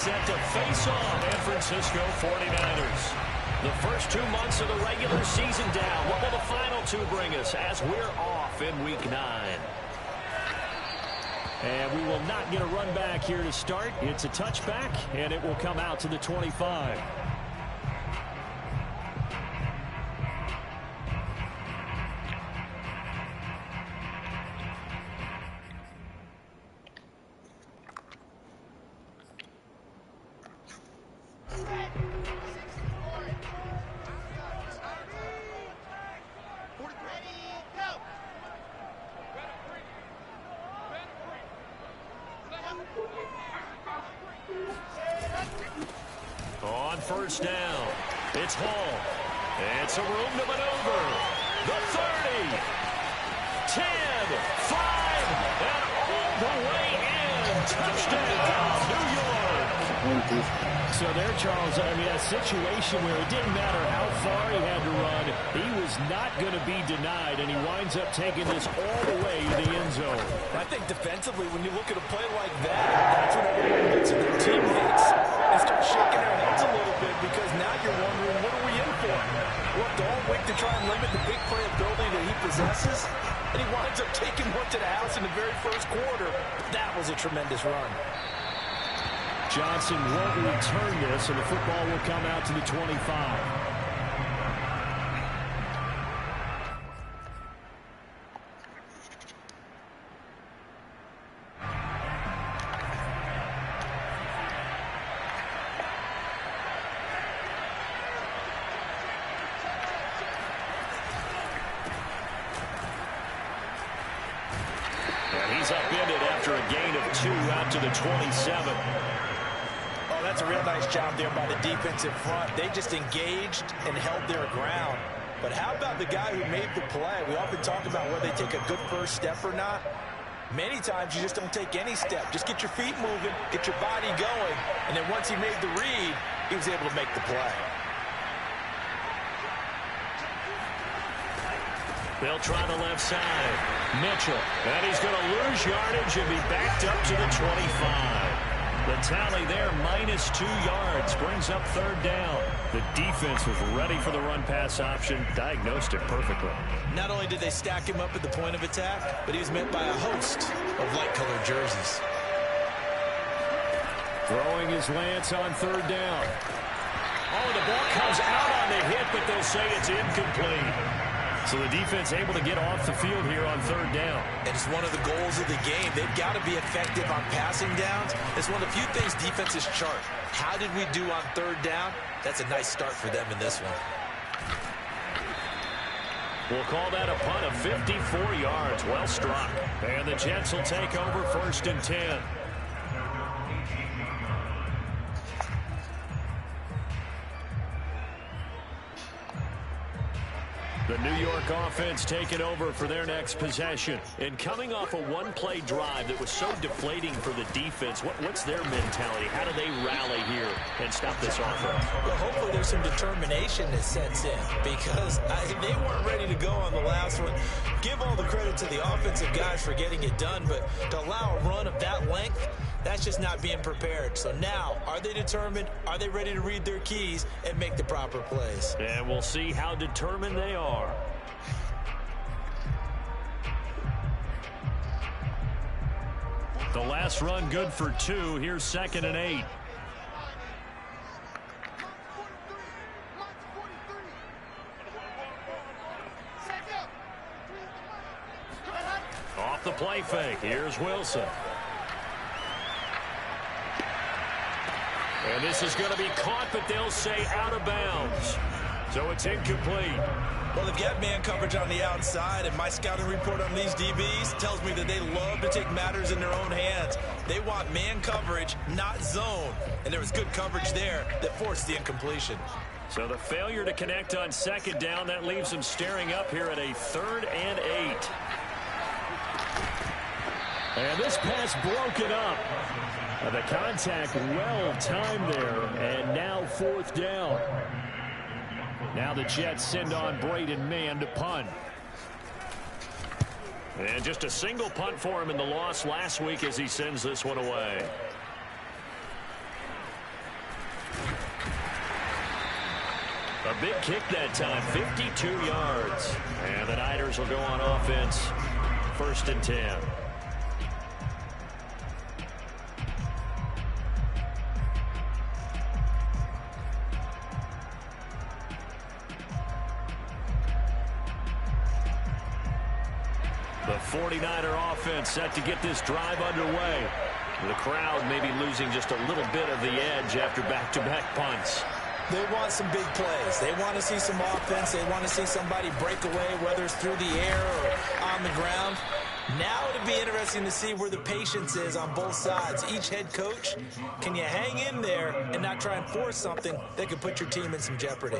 Set to face off San Francisco 49ers. The first 2 months of the regular season down. What will the final two bring us as we're off in Week 9? And we will not get a run back here to start. It's a touchback, and it will come out to the 25. On first down, it's Hall. It's a room to maneuver. The 30, 10, 5, and all the way in. Touchdown, New York. So there, Charles, I mean, a situation where it didn't matter how far he had to run, he was not going to be denied, and he winds up taking this all the way to the end zone. I think defensively, when you look at a play like that, that's when everyone gets their teammates and start shaking their heads a little bit, because now you're wondering, what are we in for? Worked all week to try and limit the big play ability that he possesses, and he winds up taking one to the house in the very first quarter. That was a tremendous run. Johnson won't return this, and the football will come out to the 25. He's upended after a gain of 2 out to the 27. Oh, that's a real nice job there by the defensive front. They just engaged and held their ground. But how about the guy who made the play? We often talk about whether they take a good first step or not. Many times you just don't take any step. Just get your feet moving, get your body going, and then once he made the read, he was able to make the play. They'll try the left side. Mitchell. And he's going to lose yardage and be backed up to the 25. The tally there, -2 yards, brings up third down. The defense was ready for the run-pass option, diagnosed it perfectly. Not only did they stack him up at the point of attack, but he was met by a host of light-colored jerseys. Throwing his Lance on third down. Oh, the ball comes out on the hit, but they'll say it's incomplete. So the defense able to get off the field here on third down. And it's one of the goals of the game. They've got to be effective on passing downs. It's one of the few things defenses chart. How did we do on third down? That's a nice start for them in this one. We'll call that a punt of 54 yards. Well struck. And the Jets will take over 1st and 10. The New York offense taking over for their next possession. And coming off a one-play drive that was so deflating for the defense, what's their mentality? How do they rally here and stop this offense? Well, hopefully there's some determination that sets in, because they weren't ready to go on the last one. Give all the credit to the offensive guys for getting it done, but to allow a run of that length, that's just not being prepared. So now, are they determined? Are they ready to read their keys and make the proper plays? And we'll see how determined they are. The last run good for 2. Here's 2nd and 8. Off the play fake. Here's Wilson. And this is going to be caught, but they'll say out of bounds. So it's incomplete. Well, they've got man coverage on the outside, and my scouting report on these DBs tells me that they love to take matters in their own hands. They want man coverage, not zone. And there was good coverage there that forced the incompletion. So the failure to connect on 2nd down, that leaves them staring up here at a 3rd and 8. And this pass broken up. The contact well timed there, and now 4th down. Now the Jets send on Braden Mann to punt. And just a single punt for him in the loss last week as he sends this one away. A big kick that time, 52 yards. And the Niners will go on offense, 1st and 10. The 49er offense set to get this drive underway. The crowd maybe losing just a little bit of the edge after back-to-back punts. They want some big plays. They want to see some offense. They want to see somebody break away, whether it's through the air or on the ground. Now it'll be interesting to see where the patience is on both sides. Each head coach, can you hang in there and not try and force something that could put your team in some jeopardy?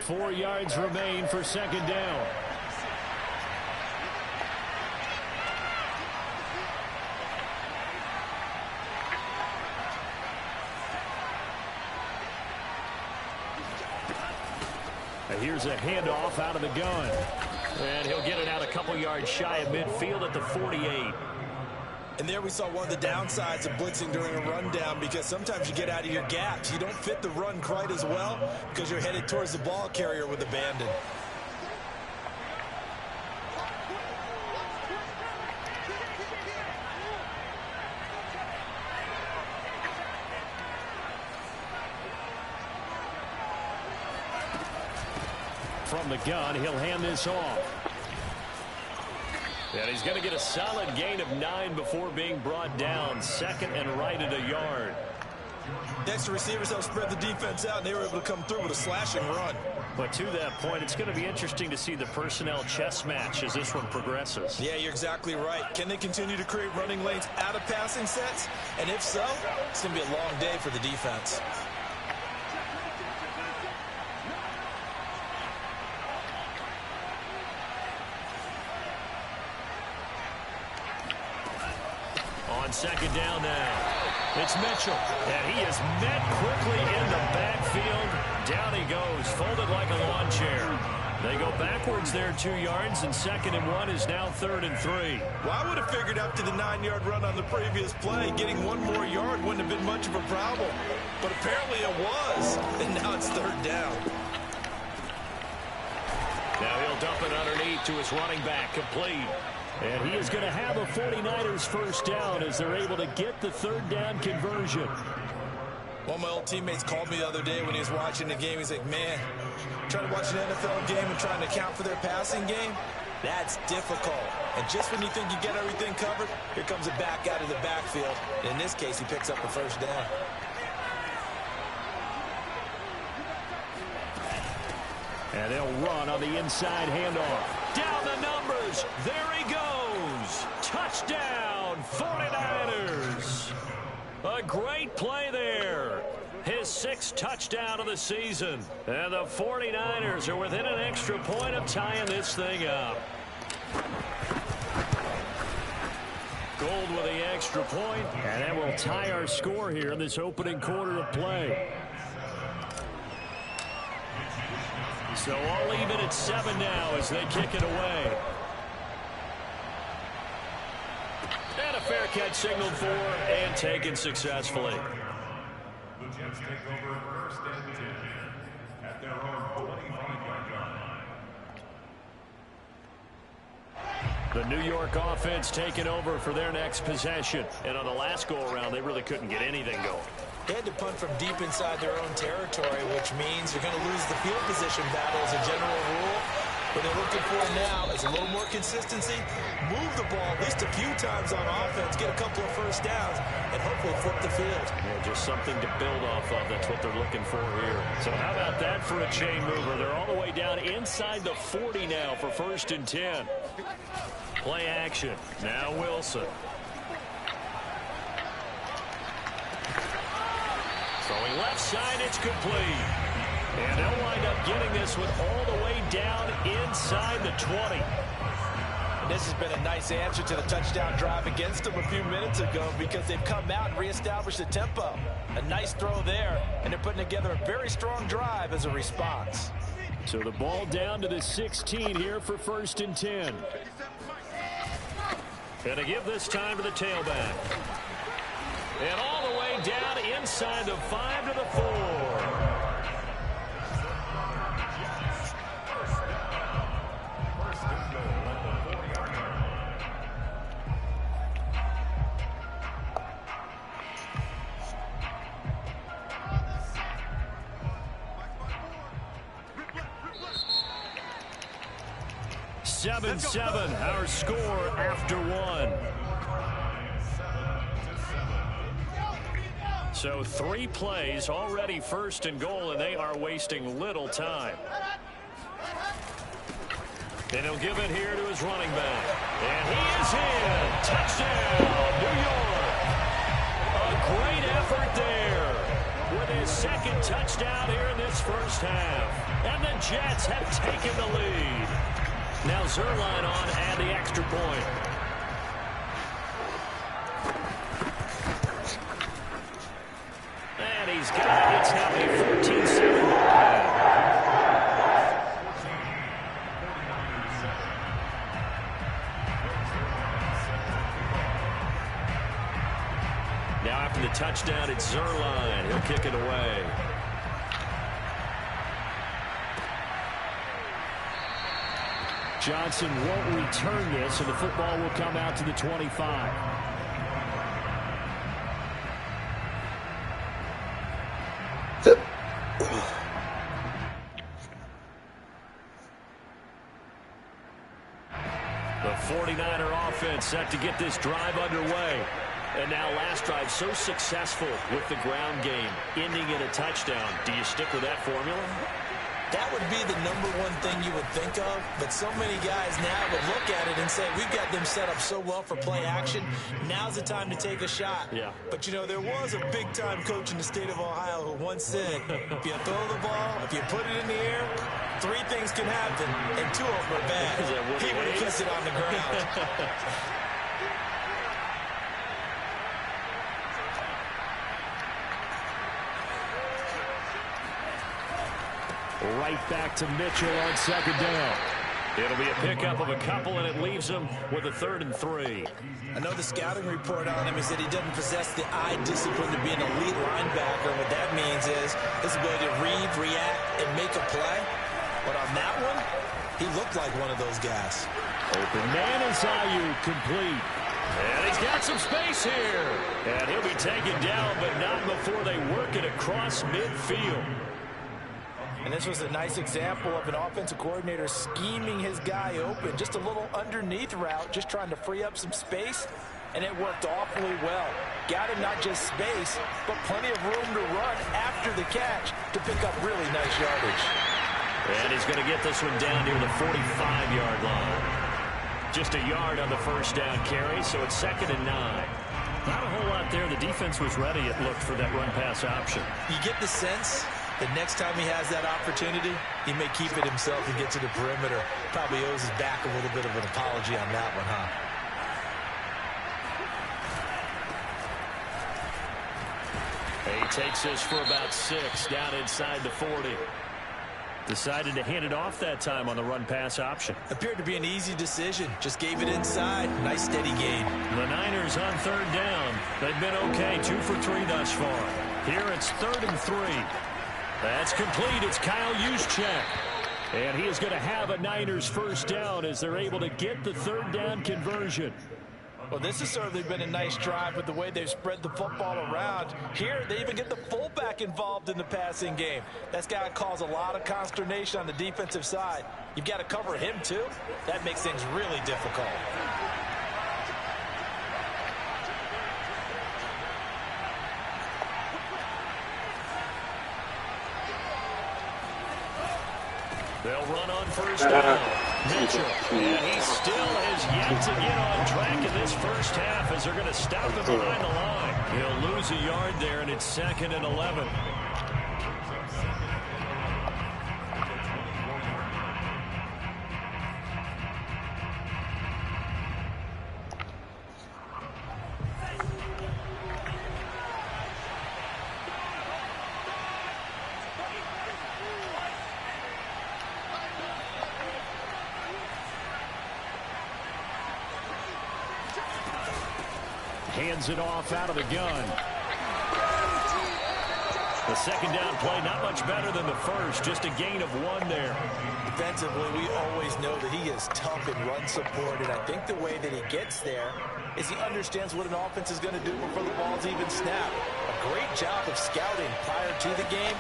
4 yards remain for 2nd down. Here's a handoff out of the gun. And he'll get it out a couple yards shy of midfield at the 48. And there we saw one of the downsides of blitzing during a rundown, because sometimes you get out of your gaps. You don't fit the run quite as well because you're headed towards the ball carrier with abandon. From the gun, he'll hand this off. And he's going to get a solid gain of 9 before being brought down. 2nd and right at a yard. Next, the receivers helped spread the defense out, and they were able to come through with a slashing run. But to that point, it's going to be interesting to see the personnel chess match as this one progresses. Yeah, you're exactly right. Can they continue to create running lanes out of passing sets? And if so, it's going to be a long day for the defense. On 2nd down now. It's Mitchell. And he is met quickly in the backfield. Down he goes, folded like a lawn chair. They go backwards there 2 yards, and 2nd and 1 is now 3rd and 3. Well, I would have figured after the 9-yard run on the previous play, getting 1 more yard wouldn't have been much of a problem. But apparently it was, and now it's 3rd down. Now he'll dump it underneath to his running back, complete. And he is going to have a 49ers 1st down as they're able to get the 3rd down conversion. One of my old teammates called me the other day when he was watching the game. He's like, man, trying to watch an NFL game and trying to account for their passing game, that's difficult. And just when you think you get everything covered, here comes a back out of the backfield. And in this case, he picks up the 1st down. And they'll run on the inside handoff. Down the numbers. There he goes. Touchdown, 49ers. A great play there. His 6th touchdown of the season. And the 49ers are within an extra point of tying this thing up. Gold with the extra point. And that will tie our score here in this opening quarter of play. So all even at 7 now as they kick it away. And a fair catch signaled for and taken successfully. The Jets take over 1st and 10 at their own 25-yard line. The New York offense taking over for their next possession. And on the last go-around, they really couldn't get anything going. They had to punt from deep inside their own territory, which means you're going to lose the field position battle as a general rule. What they're looking for now is a little more consistency, move the ball at least a few times on offense, get a couple of 1st downs, and hopefully flip the field. Yeah, just something to build off of. That's what they're looking for here. So how about that for a chain mover? They're all the way down inside the 40 now for 1st and 10. Play action. Now Wilson. Throwing left side, it's complete. And they'll wind up getting this one all the way down inside the 20. And this has been a nice answer to the touchdown drive against them a few minutes ago, because they've come out and reestablished the tempo. A nice throw there, and they're putting together a very strong drive as a response. So the ball down to the 16 here for 1st and 10. And to give this time to the tailback. And all the way down inside the 5 to the 4. Seven, our score after 1. So 3 plays already 1st and goal, and they are wasting little time. And he'll give it here to his running back. And he is in. Touchdown, New York. A great effort there with his 2nd touchdown here in this first half. And the Jets have taken the lead. Now Zuerlein on and the extra point. And he's got it. It's now a 14-7 ball game. Now after the touchdown, it's Zuerlein. He'll kick it away. Johnson won't return this, and the football will come out to the 25. The 49er offense set to get this drive underway. And now last drive so successful with the ground game, ending in a touchdown. Do you stick with that formula? That would be the #1 thing you would think of, but so many guys now would look at it and say, we've got them set up so well for play action, now's the time to take a shot. Yeah. But, you know, there was a big-time coach in the state of Ohio who once said, if you throw the ball, if you put it in the air, 3 things can happen, and 2 of them are bad. He would have kept it on the ground. Right back to Mitchell on 2nd down. It'll be a pickup of a couple, and it leaves him with a 3rd and 3. I know the scouting report on him is that he doesn't possess the eye discipline to be an elite linebacker. What that means is his ability to read, react, and make a play. But on that one, he looked like one of those guys. Open man is Ayuk, complete. And he's got some space here. And he'll be taken down, but not before they work it across midfield. And this was a nice example of an offensive coordinator scheming his guy open. Just a little underneath route, just trying to free up some space. And it worked awfully well. Got him not just space, but plenty of room to run after the catch to pick up really nice yardage. And he's going to get this one down near the 45-yard line. Just a yard on the first down carry, so it's 2nd and 9. Not a whole lot there. The defense was ready, it looked, for that run-pass option. You get the sense that next time he has that opportunity, he may keep it himself and get to the perimeter. Probably owes his back a little bit of an apology on that one, huh? He takes this for about 6 down inside the 40. Decided to hand it off that time on the run-pass option. Appeared to be an easy decision. Just gave it inside. Nice steady gain. The Niners on 3rd down. They've been okay, 2 for 3 thus far. Here it's 3rd and 3. That's complete. It's Kyle Juszczyk. And he is going to have a Niners first down as they're able to get the 3rd down conversion. Well, this has certainly been a nice drive with the way they've spread the football around. Here, they even get the fullback involved in the passing game. That's got to cause a lot of consternation on the defensive side. You've got to cover him, too. That makes things really difficult. They'll run on first down. Mitchell, and he still has yet to get on track in this first half as they're going to stop him behind the line. He'll lose a yard there, and it's 2nd and 11. Hands it off out of the gun. The second down play, not much better than the first. Just a gain of 1 there. Defensively, we always know that he is tough in run support, and I think the way that he gets there is he understands what an offense is going to do before the ball's even snapped. A great job of scouting prior to the game,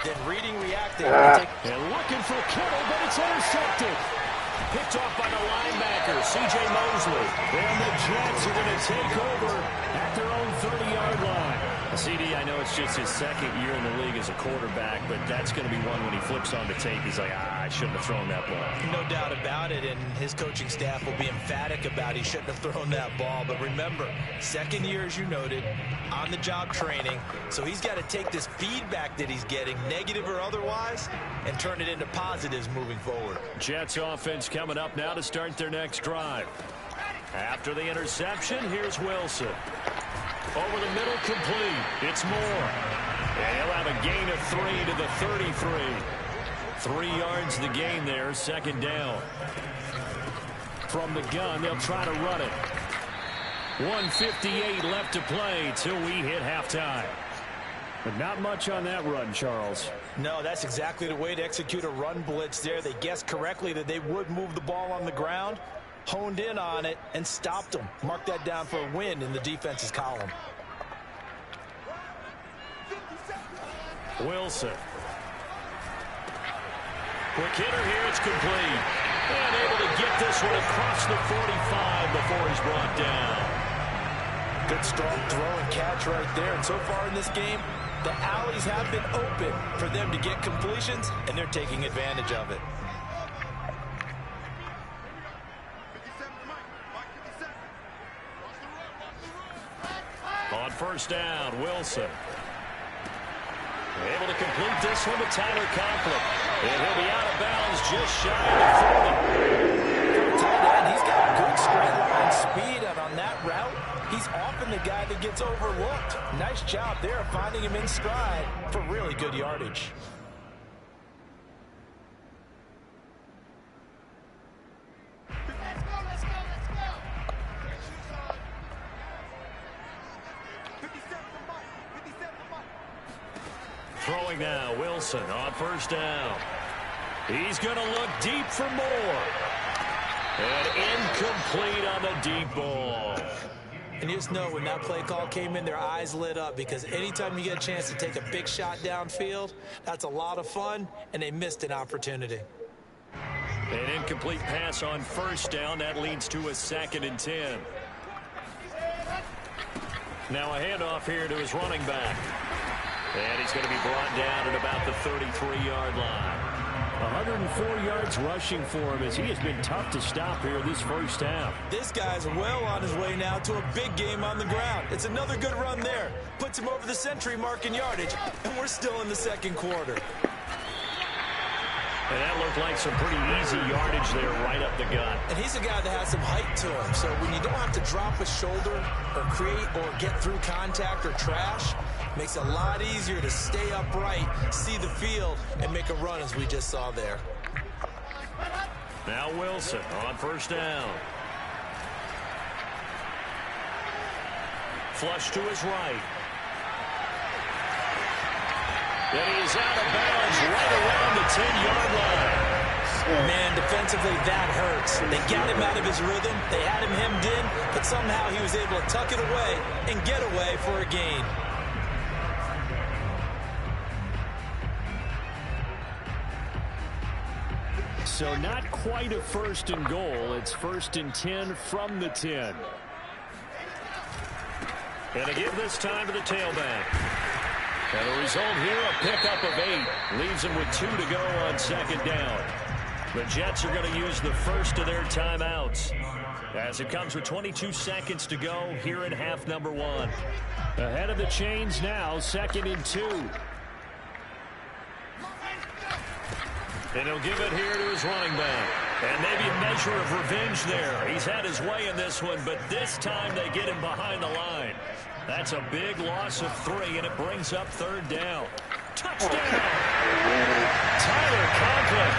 then reading, reacting. And looking for Kittle, but it's intercepted. Picked off by the linebacker, C.J. Mosley. And the Jets are going to take over at their own 30-yard line. CD, I know it's just his second year in the league as a quarterback, but that's going to be one when he flips on the tape. He's like, I shouldn't have thrown that ball. No doubt about it, and his coaching staff will be emphatic about he shouldn't have thrown that ball. But remember, second year, as you noted, on-the-job training, so he's got to take this feedback that he's getting, negative or otherwise, and turn it into positives moving forward. Jets offense coming up now to start their next drive. After the interception, here's Wilson. Over the middle, complete. It's Moore. And he'll have a gain of 3 to the 33. 3 yards the gain there, second down. From the gun, they'll try to run it. 1:58 left to play till we hit halftime. But not much on that run, Charles. No, that's exactly the way to execute a run blitz there. They guessed correctly that they would move the ball on the ground, honed in on it, and stopped them. Mark that down for a win in the defense's column. Wilson. Quick hitter here, it's complete. And able to get this one across the 45 before he's brought down. Good strong throw and catch right there. And so far in this game, the alleys have been open for them to get completions, and they're taking advantage of it. On first down, Wilson. Able to complete this one to Tyler Conklin. And he'll be out of bounds just shy of the 40. For a tight end, he's got good straight line speed, and on that route, he's often the guy that gets overlooked. Nice job there of finding him in stride for really good yardage. Throwing now, Wilson on first down. He's going to look deep for more. And incomplete on the deep ball. And you just know when that play call came in, their eyes lit up, because anytime you get a chance to take a big shot downfield, that's a lot of fun, and they missed an opportunity. An incomplete pass on first down. That leads to a 2nd and 10. Now a handoff here to his running back. And he's going to be brought down at about the 33-yard line. 104 yards rushing for him as he has been tough to stop here this first half. This guy's well on his way now to a big game on the ground. It's another good run there. Puts him over the century mark in yardage, and we're still in the second quarter. And that looked like some pretty easy yardage there right up the gut. And he's a guy that has some height to him, so when you don't have to drop a shoulder or create or get through contact or trash, makes it a lot easier to stay upright, see the field, and make a run as we just saw there. Now Wilson on first down. Flush to his right. And he's out of bounds right around the 10-yard line. Man, defensively, that hurts. They got him out of his rhythm. They had him hemmed in, but somehow he was able to tuck it away and get away for a gain. So not quite a 1st and goal. It's 1st and 10 from the 10. And to give this time to the tailback. And the result here, a pickup of 8. Leaves him with 2 to go on 2nd down. The Jets are going to use the first of their timeouts, as it comes with 22 seconds to go here in half number 1. Ahead of the chains now, 2nd and 2. And he'll give it here to his running back. And maybe a measure of revenge there. He's had his way in this one, but this time they get him behind the line. That's a big loss of 3, and it brings up 3rd down. Touchdown! Tyler Conklin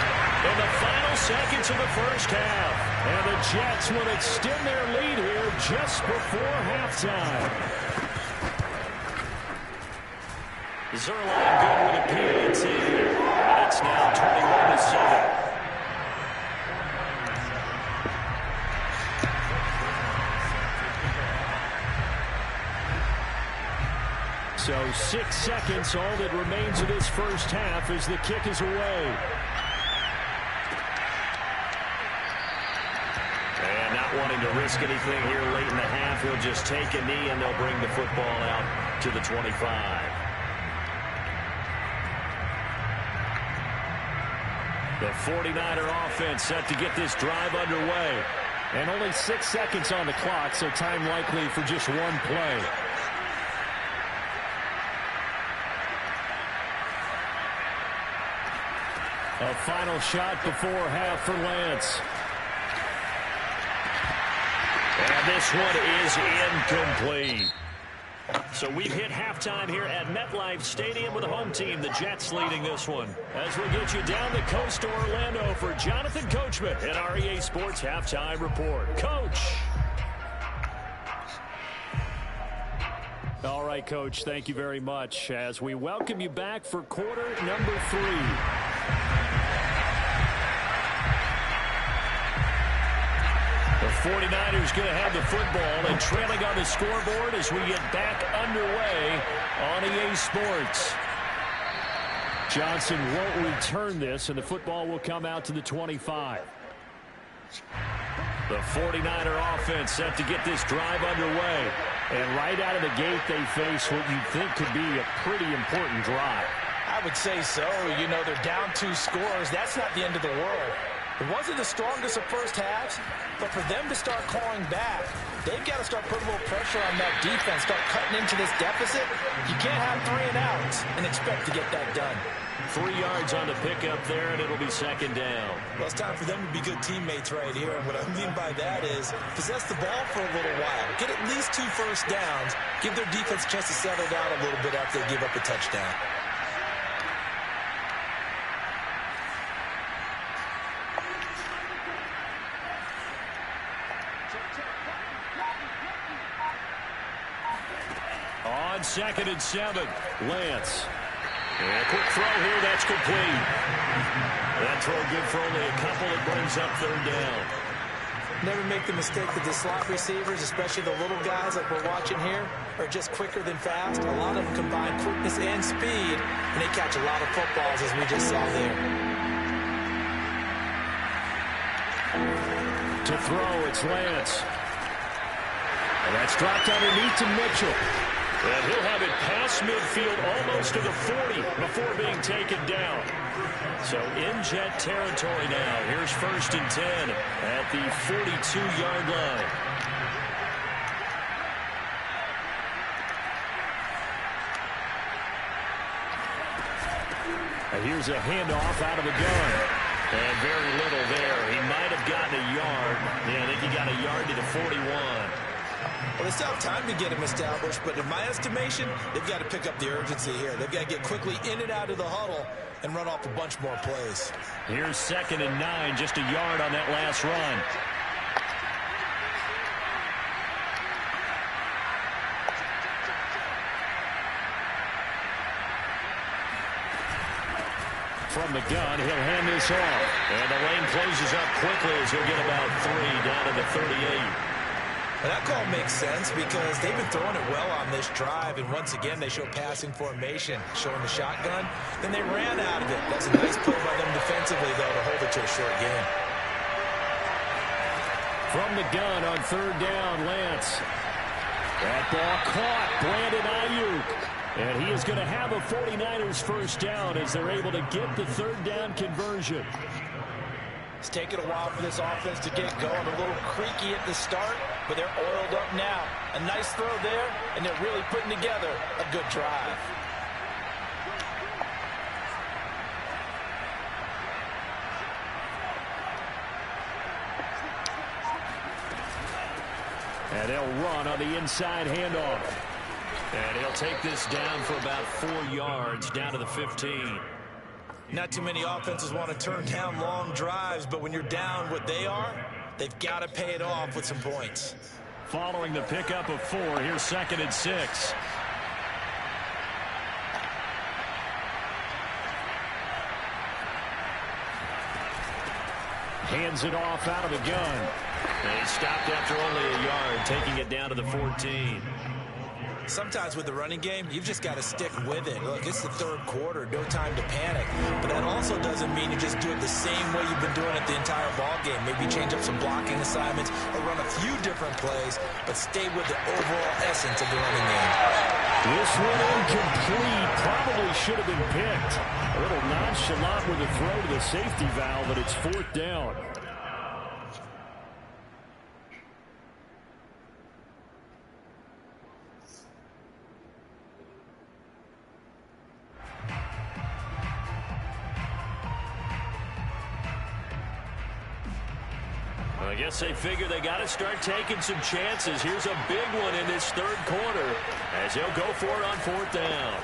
in the final seconds of the first half. And the Jets will extend their lead here just before halftime. Zuerlein good with a PAT. And it's now 21-7. So 6 seconds, all that remains of this first half as the kick is away. And not wanting to risk anything here late in the half, he'll just take a knee and they'll bring the football out to the 25. The 49er offense set to get this drive underway. And only 6 seconds on the clock, so time likely for just one play. A final shot before half for Lance. And this one is incomplete. So we've hit halftime here at MetLife Stadium with the home team, the Jets, leading this one. As we get you down the coast to Orlando for Jonathan Coachman at our EA Sports Halftime Report. Coach. All right, Coach, thank you very much as we welcome you back for quarter number 3. The 49ers going to have the football and trailing on the scoreboard as we get back underway on EA Sports. Johnson won't return this, and the football will come out to the 25. The 49er offense set to get this drive underway. And right out of the gate, they face what you think could be a pretty important drive. I would say so. You know, they're down 2 scores. That's not the end of the world. It wasn't the strongest of first halves, but for them to start clawing back, they've got to start putting a little pressure on that defense, start cutting into this deficit. You can't have 3 and outs and expect to get that done. 3 yards on the pickup there, and it'll be second down. Well, it's time for them to be good teammates right here. And what I mean by that is possess the ball for a little while. Get at least 2 first downs. Give their defense a chance to settle down a little bit after they give up a touchdown. On 2nd and 7, Lance. And a quick throw here, that's complete. That throw good for only a couple. It brings up 3rd down. Never make the mistake that the slot receivers, especially the little guys like we're watching here, are just quicker than fast. A lot of them combine quickness and speed, and they catch a lot of footballs, as we just saw there. To throw, it's Lance. And that's dropped underneath to Mitchell. And he'll have it past midfield almost to the 40 before being taken down. So in Jet territory now. Here's 1st and 10 at the 42-yard line. And here's a handoff out of the gun. And very little there. He might have gotten a yard. Yeah, I think he got a yard to the 41. Well, they still have time to get him established, but in my estimation, they've got to pick up the urgency here. They've got to get quickly in and out of the huddle and run off a bunch more plays. Here's 2nd and 9, just a yard on that last run. From the gun, he'll hand this off. And the lane closes up quickly as he'll get about 3 down to the 38. And that call makes sense because they've been throwing it well on this drive, and once again they show passing formation, showing the shotgun. Then they ran out of it. That's a nice play by them defensively, though, to hold it to a short game. From the gun on 3rd down, Lance. That ball caught, Brandon Ayuk. And he is going to have a 49ers first down as they're able to get the 3rd down conversion. It's taken a while for this offense to get going. A little creaky at the start, but they're oiled up now. A nice throw there, and they're really putting together a good drive. And they'll run on the inside handoff. And he'll take this down for about 4 yards, down to the 15. Not too many offenses want to turn down long drives, but when you're down what they are, They've got to pay it off with some points. Following the pickup of 4, here's 2nd and 6. Hands it off out of the gun. And he stopped after only a yard, taking it down to the 14. Sometimes with the running game, you've just got to stick with it. Look, it's the 3rd quarter, no time to panic. But that also doesn't mean you just do it the same way you've been doing it the entire ball game. Maybe change up some blocking assignments or run a few different plays, but stay with the overall essence of the running game. This one incomplete. Probably should have been picked. A little nonchalant with a throw to the safety valve, but it's 4th down. I guess they figure they got to start taking some chances. Here's a big one in this 3rd quarter as he'll go for it on 4th down.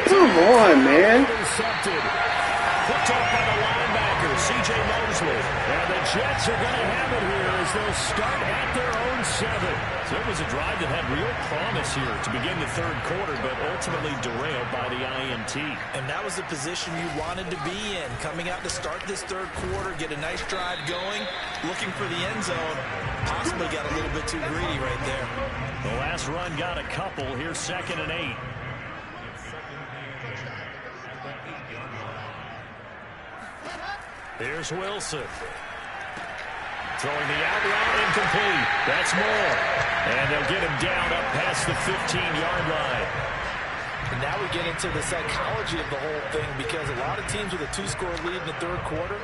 Come on, man. Intercepted. Picked up by the linebacker, C.J. Mosley. And the Jets are going to have it here as they'll start at their own 7. So it was a drive that had real promise here to begin the 3rd quarter, but ultimately derailed by the INT. And that was the position you wanted to be in. Coming out to start this 3rd quarter, get a nice drive going, looking for the end zone. Possibly got a little bit too greedy right there. The last run got a couple. Here's 2nd and 8. Here's Wilson. Throwing the out route, incomplete. That's Moore. And they'll get him down up past the 15-yard line. And now we get into the psychology of the whole thing, because a lot of teams with a 2-score lead in the 3rd quarter,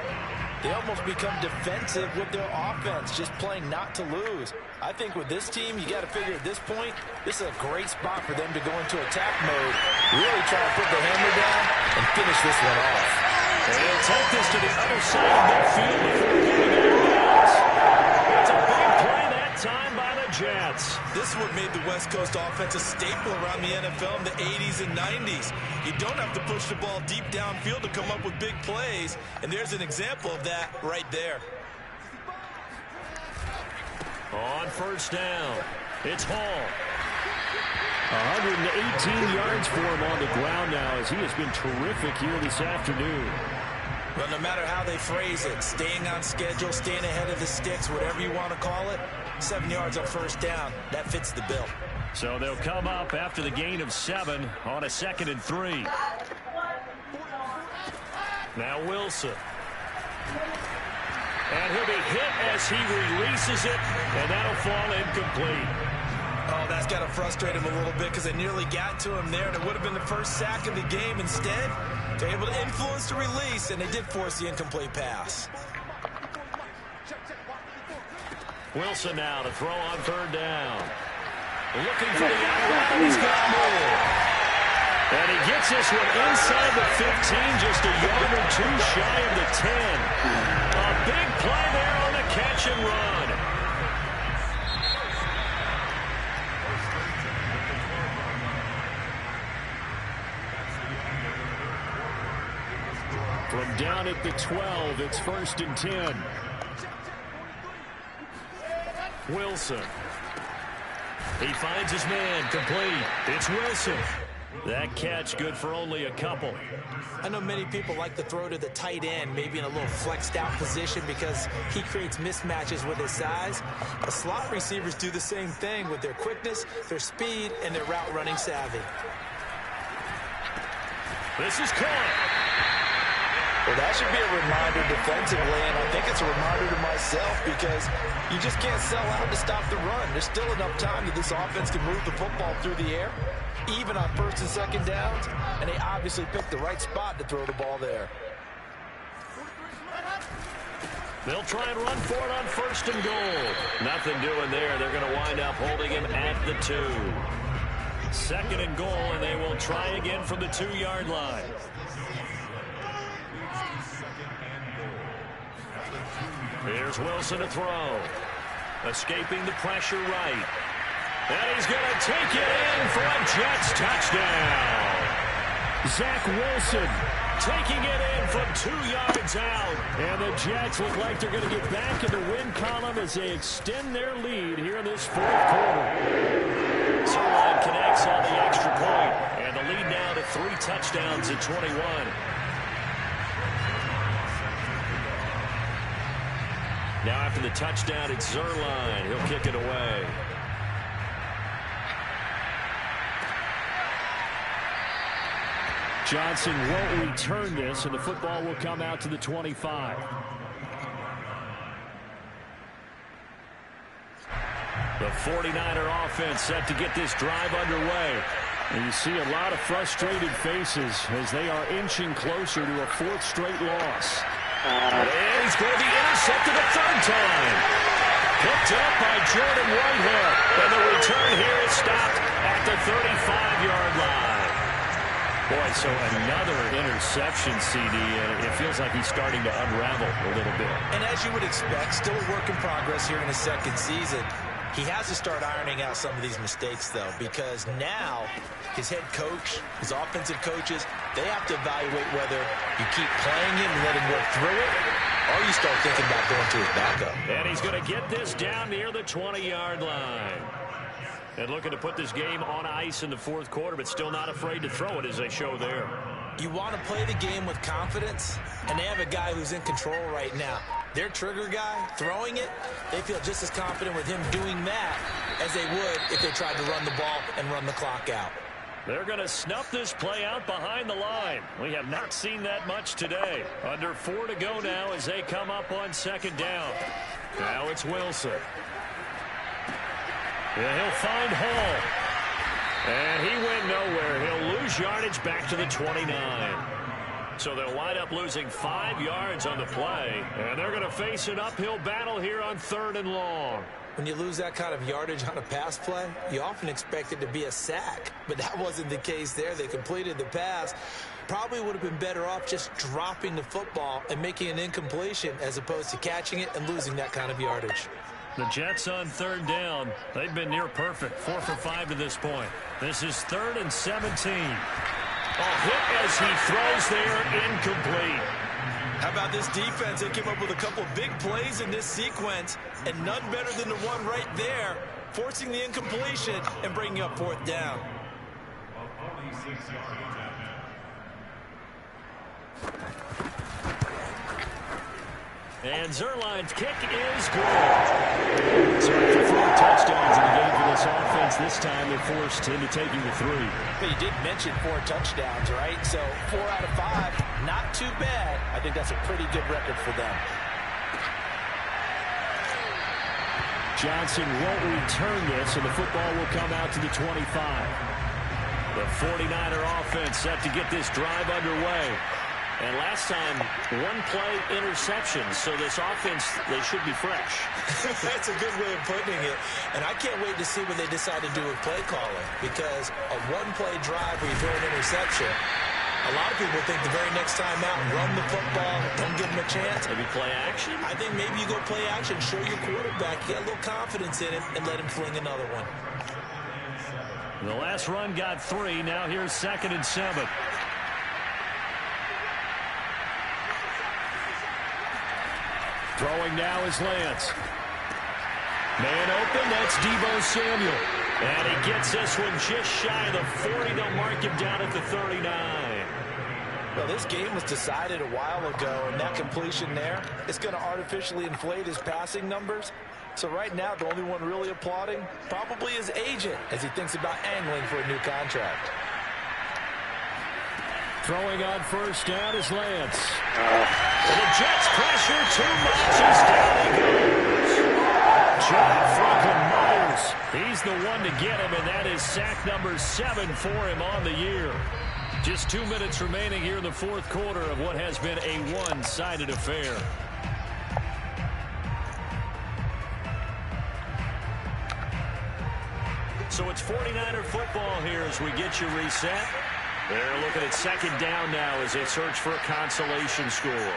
they almost become defensive with their offense, just playing not to lose. I think with this team, you got to figure at this point, this is a great spot for them to go into attack mode, really try to put the hammer down and finish this one off. And he'll take this to the other side of midfield before getting out of bounds. It's a big play that time by the Jets. This is what made the West Coast offense a staple around the NFL in the 80s and 90s. You don't have to push the ball deep downfield to come up with big plays, and there's an example of that right there. On 1st down, it's Hall. 118 yards for him on the ground now, as he has been terrific here this afternoon. Well, no matter how they phrase it, staying on schedule, staying ahead of the sticks, whatever you want to call it, 7 yards on 1st down, that fits the bill. So they'll come up after the gain of 7 on a 2nd and 3. Now Wilson. And he'll be hit as he releases it, and that'll fall incomplete. Oh, that's got to frustrate him a little bit, because they nearly got to him there, and it would have been the first sack of the game. Instead, they're able to influence the release, and they did force the incomplete pass. Wilson now to throw on 3rd down. Looking for the out route, and he's got more. And he gets this one inside the 15, just a yard or 2 shy of the 10. A big play there on the catch and run. From down at the 12, it's 1st and 10. Wilson. He finds his man, complete. It's Wilson. That catch good for only a couple. I know many people like to throw to the tight end, maybe in a little flexed out position, because he creates mismatches with his size. The slot receivers do the same thing with their quickness, their speed, and their route running savvy. This is caught. Well, that should be a reminder defensively, and I think it's a reminder to myself, because you just can't sell out to stop the run. There's still enough time that this offense can move the football through the air, even on 1st and 2nd downs, and they obviously picked the right spot to throw the ball there. They'll try and run for it on 1st and goal. Nothing doing there. They're going to wind up holding him at the 2. 2nd and goal, and they will try again from the 2-yard line. Here's Wilson to throw. Escaping the pressure right. And he's going to take it in for a Jets touchdown. Zach Wilson taking it in from 2 yards out. And the Jets look like they're going to get back in the win column as they extend their lead here in this fourth quarter. Zerline connects on the extra point, and the lead now to 3 touchdowns at 21. Now after the touchdown, it's Zerline. He'll kick it away. Johnson won't return this, and the football will come out to the 25. The 49er offense set to get this drive underway. And you see a lot of frustrated faces as they are inching closer to a 4th straight loss. And he's going to be intercepted a 3rd time. Picked up by Jordan Whitehead. And the return here is stopped at the 35-yard line. Boy, so another interception, CD, and it feels like he's starting to unravel a little bit. And as you would expect, still a work in progress here in his 2nd season. He has to start ironing out some of these mistakes, though, because now his head coach, his offensive coaches, they have to evaluate whether you keep playing him and let him work through it, or you start thinking about going to his backup. And he's going to get this down near the 20-yard line. And looking to put this game on ice in the 4th quarter, but still not afraid to throw it as they show there. You want to play the game with confidence, and they have a guy who's in control right now. Their trigger guy throwing it, they feel just as confident with him doing that as they would if they tried to run the ball and run the clock out. They're going to snuff this play out behind the line. We have not seen that much today. Under 4 to go now as they come up on 2nd down. Now it's Wilson. Yeah, he'll find Hall. And he went nowhere. He'll lose yardage back to the 29. So they'll wind up losing 5 yards on the play. And they're going to face an uphill battle here on 3rd and long. When you lose that kind of yardage on a pass play, you often expect it to be a sack. But that wasn't the case there. They completed the pass. Probably would have been better off just dropping the football and making an incompletion as opposed to catching it and losing that kind of yardage. The Jets on 3rd down. They've been near perfect. 4 for 5 to this point. This is 3rd and 17. A hit as he throws there, incomplete. How about this defense? They came up with a couple big plays in this sequence, and none better than the one right there, forcing the incompletion and bringing up 4th down. And Zerline's kick is good. So after 4 touchdowns in the game for this offense, this time they're forced into taking the 3. But you did mention 4 touchdowns, right? So 4 out of 5, not too bad. I think that's a pretty good record for them. Johnson won't return this, and the football will come out to the 25. The 49er offense set to get this drive underway. And last time, 1-play interception, so this offense, they should be fresh. That's a good way of putting it. And I can't wait to see what they decide to do with play calling, because a 1-play drive where you throw an interception, a lot of people think the very next time out, run the football, don't give them a chance. Maybe play action? I think maybe you go play action, show your quarterback, get a little confidence in him, and let him fling another one. The last run got 3. Now here's 2nd and 7. Throwing now is Lance. Man open, that's Deebo Samuel. And he gets this one just shy of the 40. They'll mark him down at the 39. Well, this game was decided a while ago, and that completion there, it's going to artificially inflate his passing numbers. So right now, the only one really applauding probably his agent as he thinks about angling for a new contract. Throwing on 1st down is Lance. The Jets pressure too much as down he goes. John Franklin Myers. He's the one to get him, and that is sack number 7 for him on the year. Just 2 minutes remaining here in the 4th quarter of what has been a one-sided affair. So it's 49er football here as we get you reset. They're looking at 2nd down now as they search for a consolation score.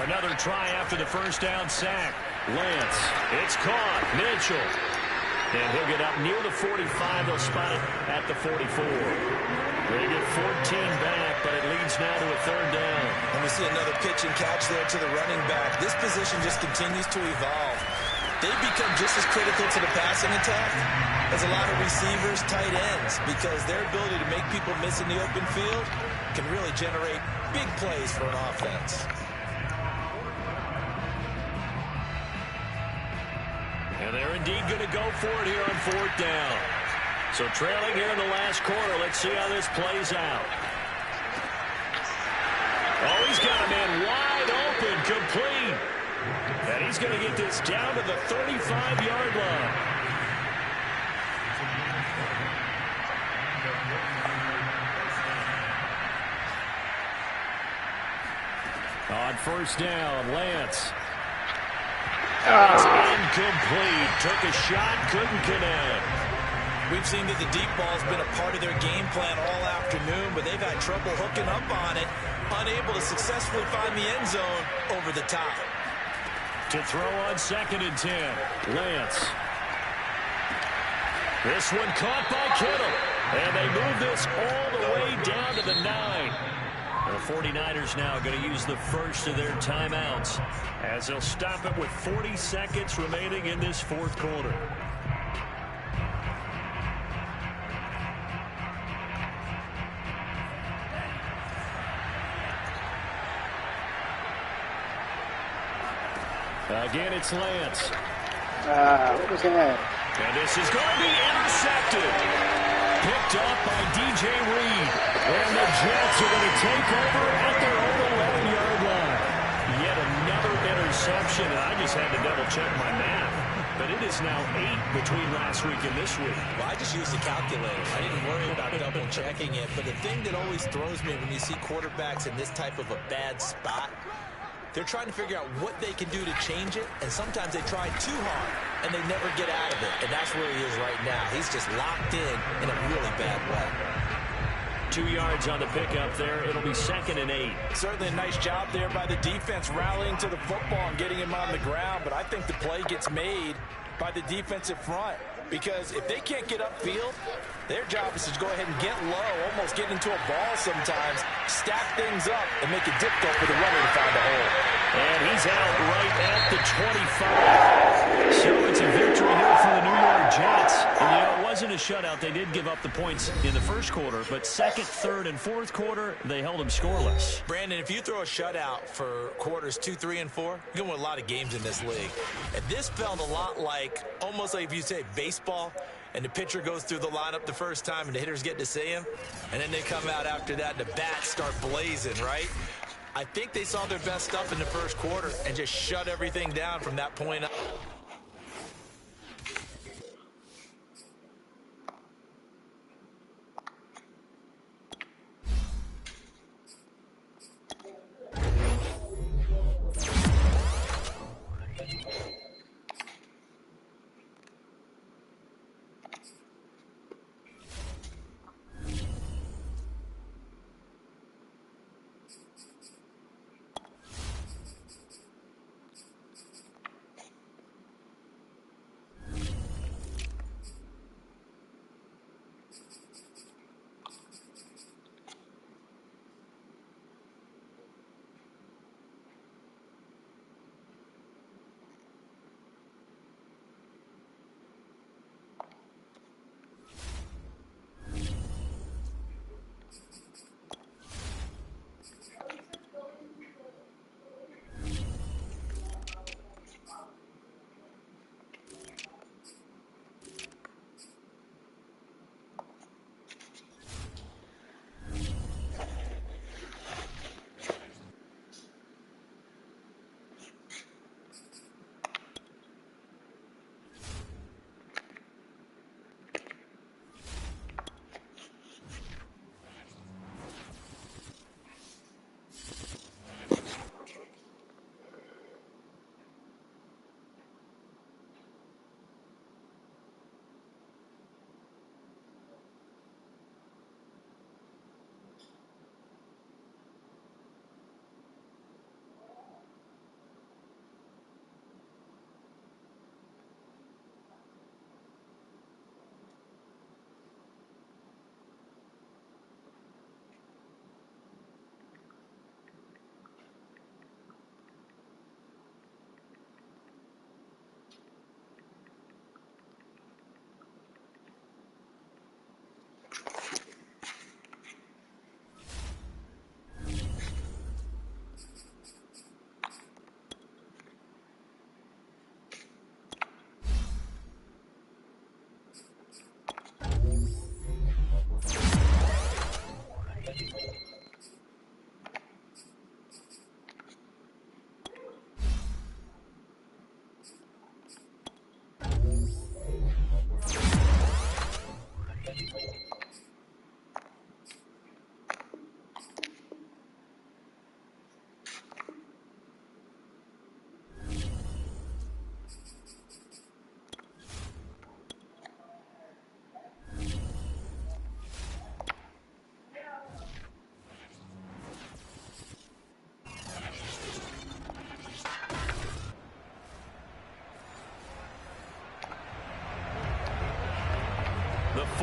Another try after the 1st down sack. Lance. It's caught. Mitchell. And he'll get up near the 45. They'll spot it at the 44. They get 14 back, but it leads now to a third down. And we see another pitch and catch there to the running back. This position just continues to evolve. They become just as critical to the passing attack as a lot of receivers, tight ends, because their ability to make people miss in the open field can really generate big plays for an offense. And they're indeed going to go for it here on fourth down. So trailing here in the last quarter. Let's see how this plays out. Oh, he's got a man wide open, complete. And he's going to get this down to the 35-yard line. On first down, Lance. It's incomplete. Took a shot, couldn't connect. We've seen that the deep ball's been a part of their game plan all afternoon, but they've had trouble hooking up on it, unable to successfully find the end zone over the top. To throw on 2nd and 10, Lance. This one caught by Kittle. And they move this all the way down to the 9. The 49ers now going to use the first of their timeouts as they'll stop it with 40 seconds remaining in this fourth quarter. Again, it's Lance. What was that? And this is going to be intercepted. Picked up by DJ Reed. And the Jets are going to take over at their own 11-yard line. Yet another interception. And I just had to double-check my math. But it is now 8 between last week and this week. Well, I just used a calculator. I didn't worry about double-checking it. But the thing that always throws me when you see quarterbacks in this type of a bad spot, they're trying to figure out what they can do to change it, and sometimes they try too hard, and they never get out of it. And that's where he is right now. He's just locked in a really bad way. 2 yards on the pickup there. It'll be 2nd and 8. Certainly a nice job there by the defense rallying to the football and getting him on the ground, but I think the play gets made by the defensive front, because if they can't get upfield, their job is to go ahead and get low, almost get into a ball sometimes, stack things up, and make it difficult for the runner to find a hole. And he's out right at the 25. So it's a victory here for the New York Jets. And, you know, it wasn't a shutout. They did give up the points in the first quarter, but second, third, and fourth quarter, they held them scoreless. Brandon, if you throw a shutout for quarters 2, 3, and 4, you're going to win a lot of games in this league. And this felt a lot like, almost like if you say baseball, and the pitcher goes through the lineup the first time and the hitters get to see him, and then they come out after that and the bats start blazing, right? I think they saw their best stuff in the first quarter and just shut everything down from that point on.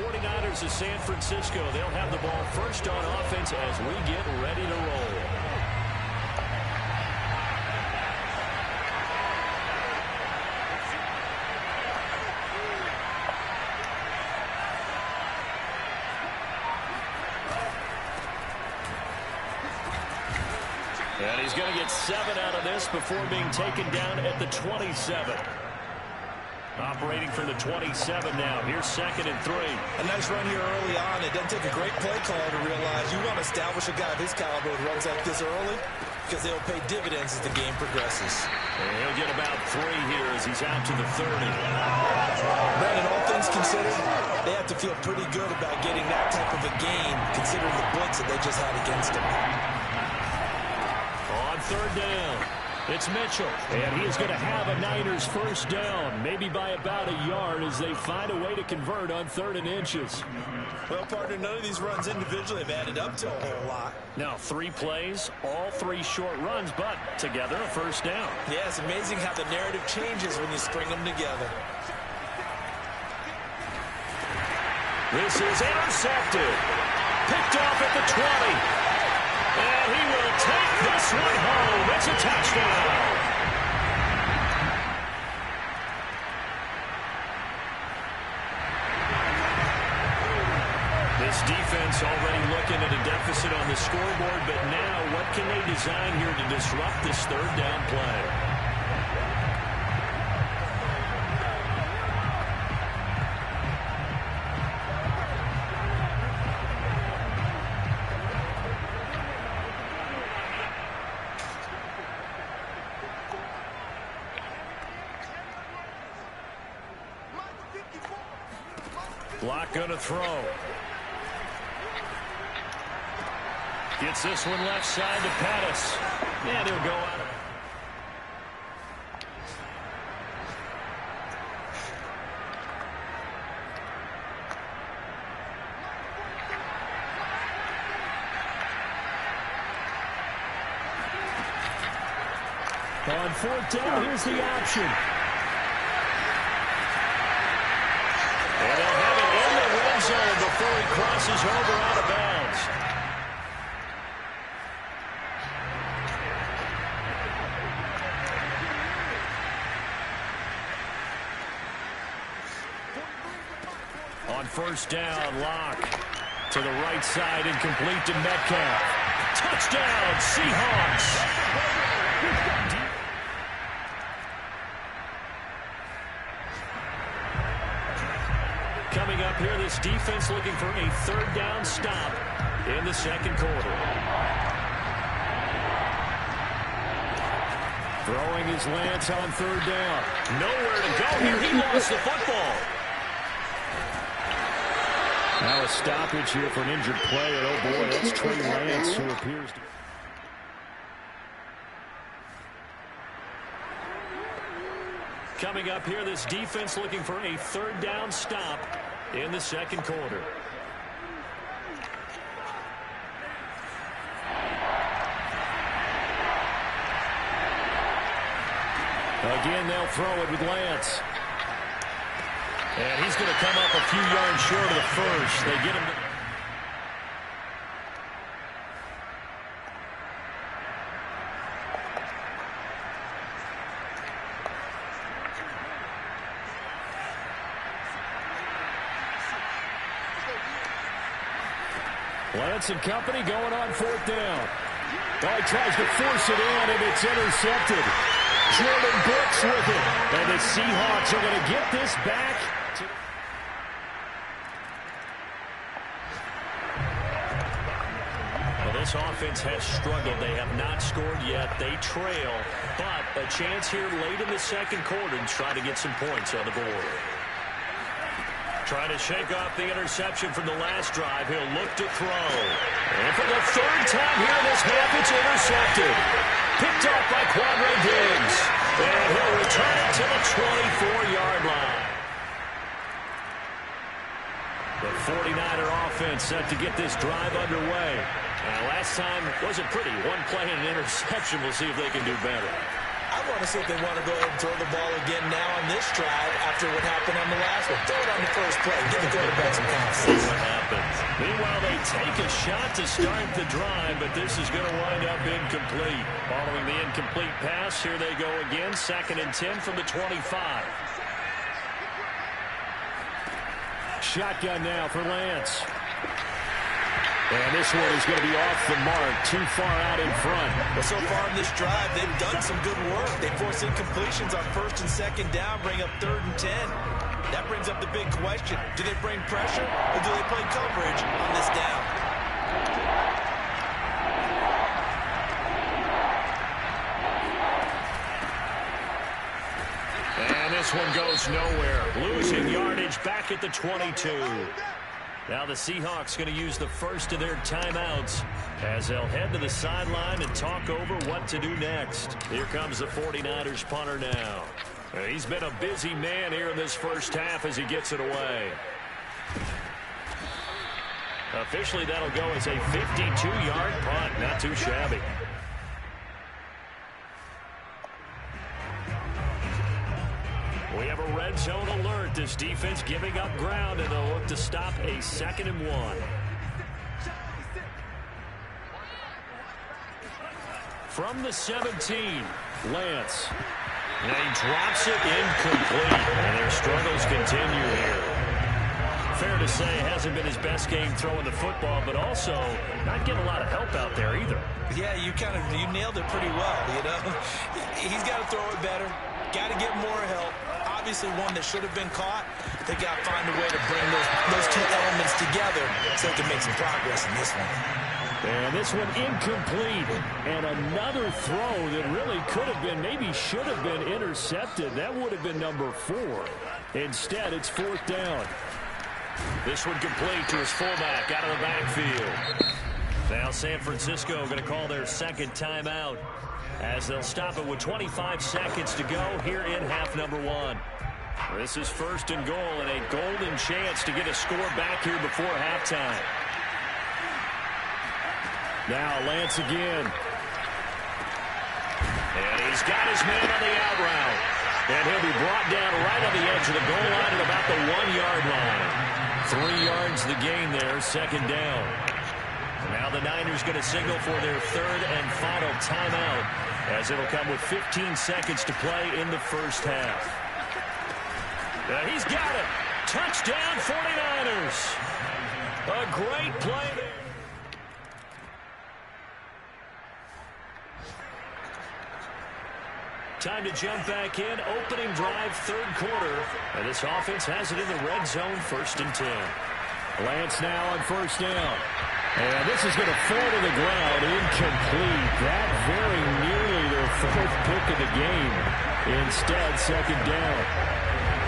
49ers of San Francisco. They'll have the ball first on offense as we get ready to roll. And he's going to get 7 out of this before being taken down at the 27. Operating from the 27 now. Here's 2nd and 3. A nice run here early on. It doesn't take a great play caller to realize you want to establish a guy of his caliber with runs like this early because they'll pay dividends as the game progresses. And he'll get about 3 here as he's out to the 30. Brandon, all things considered, they have to feel pretty good about getting that type of a gain considering the blitz that they just had against them. On 3rd down, it's Mitchell. And he is going to have a Niners first down, maybe by about a yard as they find a way to convert on 3rd and inches. Well, partner, none of these runs individually have added up to a whole lot. Now, 3 plays, all 3 short runs, but together a first down. Yeah, it's amazing how the narrative changes when you string them together. This is intercepted. Picked off at the 20. And he will take this one home. It's a touchdown. This defense already looking at a deficit on the scoreboard, but now what can they design here to disrupt this 3rd down play? Block going to throw. Gets this one left side to Pettis. And he'll go out. On 4th down, here's the option. And they'll have it in the red zone before he crosses over out of bounds. On 1st down, Locke to the right side, incomplete to Metcalf. Touchdown, Seahawks. Coming up here, this defense looking for a 3rd down stop in the 2nd quarter. Throwing his Lance on 3rd down. Nowhere to go here. He lost the football. Now a stoppage here for an injured player. Oh, boy, that's Trey Lance who appears to... Coming up here, this defense looking for a 3rd down stop in the 2nd quarter. Again, they'll throw it with Lance. And he's going to come up a few yards short of the first. They get him to... Lance and company going on 4th down. Oh, he tries to force it in, and it's intercepted. Jordan Brooks with it. And the Seahawks are going to get this back. Well, this offense has struggled. They have not scored yet. They trail, but a chance here late in the 2nd quarter to try to get some points on the board. Trying to shake off the interception from the last drive. He'll look to throw. And for the 3rd time here in this half, it's intercepted. Picked off by Quandre Diggs. And he'll return it to the 24-yard line. The 49er offense set to get this drive underway. And last time wasn't pretty. 1 play and an interception. We'll see if they can do better. I want to see if they want to go ahead and throw the ball again now on this drive after what happened on the last one. Throw it on the first play. Give the quarterback some confidence. See what happens. Meanwhile, they take a shot to start the drive, but this is going to wind up incomplete. Following the incomplete pass, here they go again. 2nd and 10 from the 25. Shotgun now for Lance. And this one is going to be off the mark, too far out in front. Well, so far in this drive, they've done some good work. They force incompletions on 1st and 2nd down, bring up 3rd and 10. That brings up the big question. Do they bring pressure or do they play coverage on this down? And this one goes nowhere. Losing yardage back at the 22. Now the Seahawks going to use the first of their timeouts as they'll head to the sideline and talk over what to do next. Here comes the 49ers punter now. He's been a busy man here in this first half as he gets it away. Officially, that'll go as a 52-yard punt. Not too shabby. We have a red zone alert. This defense giving up ground, and they'll look to stop a 2nd and 1. From the 17, Lance. And he drops it incomplete, and their struggles continue here. Fair to say, hasn't been his best game throwing the football, but also not getting a lot of help out there either. Yeah, you nailed it pretty well, you know. He's got to throw it better. Got to get more help. Obviously one that should have been caught. They got to find a way to bring those two elements together so they can make some progress in this one. And this one incomplete. And another throw that really could have been, maybe should have been intercepted. That would have been number 4. Instead, it's 4th down. This one complete to his fullback out of the backfield. Now San Francisco going to call their 2nd timeout as they'll stop it with 25 seconds to go here in half number 1. This is 1st and goal and a golden chance to get a score back here before halftime. Now Lance again. And he's got his man on the out route. And he'll be brought down right on the edge of the goal line at about the 1-yard line. 3 yards the gain there, 2nd down. Now the Niners going to signal for their 3rd and final timeout as it'll come with 15 seconds to play in the first half. He's got it. Touchdown 49ers. A great play there. Time to jump back in. Opening drive, 3rd quarter. And this offense has it in the red zone, 1st and 10. Lance now on 1st down. And this is going to fall to the ground, incomplete. That very nearly their 4th pick of the game. Instead, 2nd down.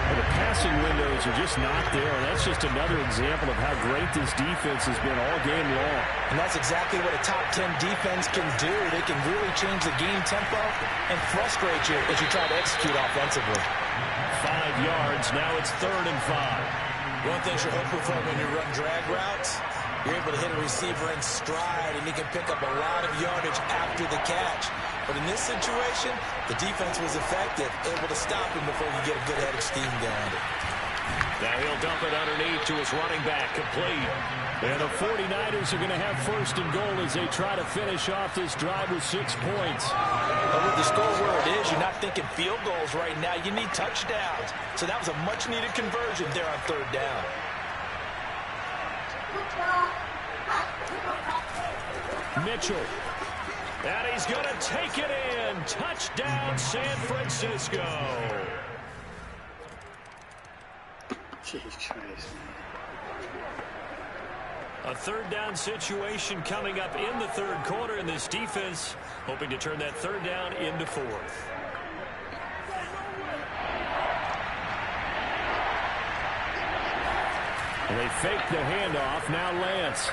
Well, the passing windows are just not there. And that's just another example of how great this defense has been all game long. And that's exactly what a top 10 defense can do. They can really change the game tempo and frustrate you as you try to execute offensively. 5 yards. Now it's 3rd and 5. One thing you're hoping for when you run drag routes, you're able to hit a receiver in stride, and he can pick up a lot of yardage after the catch. But in this situation, the defense was effective, able to stop him before he get a good head of steam going. Now he'll dump it underneath to his running back, complete. And the 49ers are going to have 1st and goal as they try to finish off this drive with 6 points. But with the score where it is, you're not thinking field goals right now. You need touchdowns. So that was a much-needed conversion there on 3rd down. Mitchell. And he's going to take it in. Touchdown, San Francisco. Jesus Christ. A 3rd down situation coming up in the 3rd quarter, and this defense hoping to turn that 3rd down into 4th. They fake the handoff. Now Lance.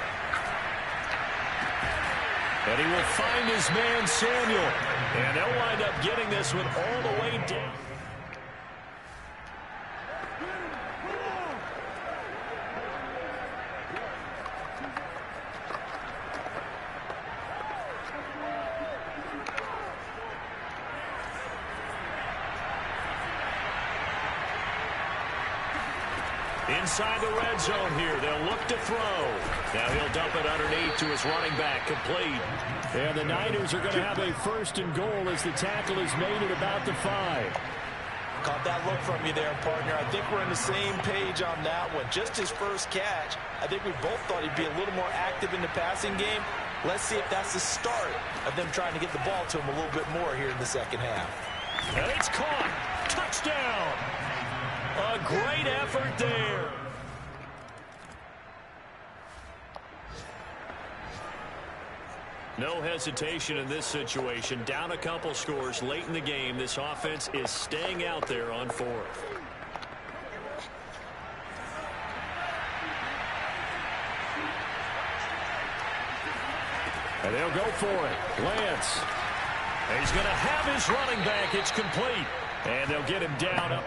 And he will find his man, Samuel. And they'll wind up getting this one all the way down. Inside the red zone here. They'll look to throw. Now he'll dump it underneath to his running back, complete. And the Niners are going to have a 1st and goal as the tackle is made at about the 5. Caught that look from you there, partner. I think we're on the same page on that one. Just his first catch. I think we both thought he'd be a little more active in the passing game. Let's see if that's the start of them trying to get the ball to him a little bit more here in the second half. And it's caught. Touchdown. A great effort there. No hesitation in this situation. Down a couple scores late in the game. This offense is staying out there on 4th. And they'll go for it. Lance. And he's going to have his running back. It's complete. And they'll get him down up.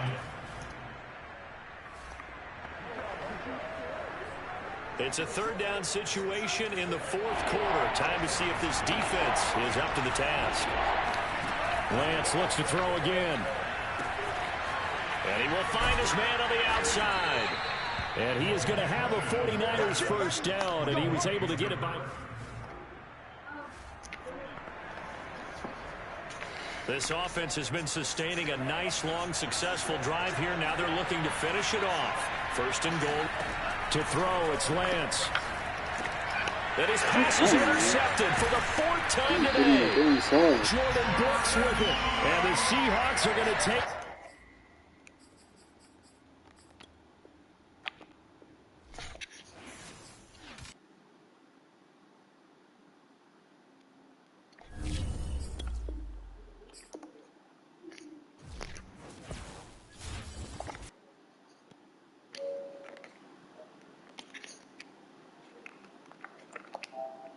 It's a 3rd down situation in the 4th quarter. Time to see if this defense is up to the task. Lance looks to throw again. And he will find his man on the outside. And he is going to have a 49ers 1st down, and he was able to get it by. This offense has been sustaining a nice, long, successful drive here. Now they're looking to finish it off. 1st and goal. To throw, it's Lance. And his pass is intercepted for the 4th time today. Jordan Brooks with it. And the Seahawks are going to take...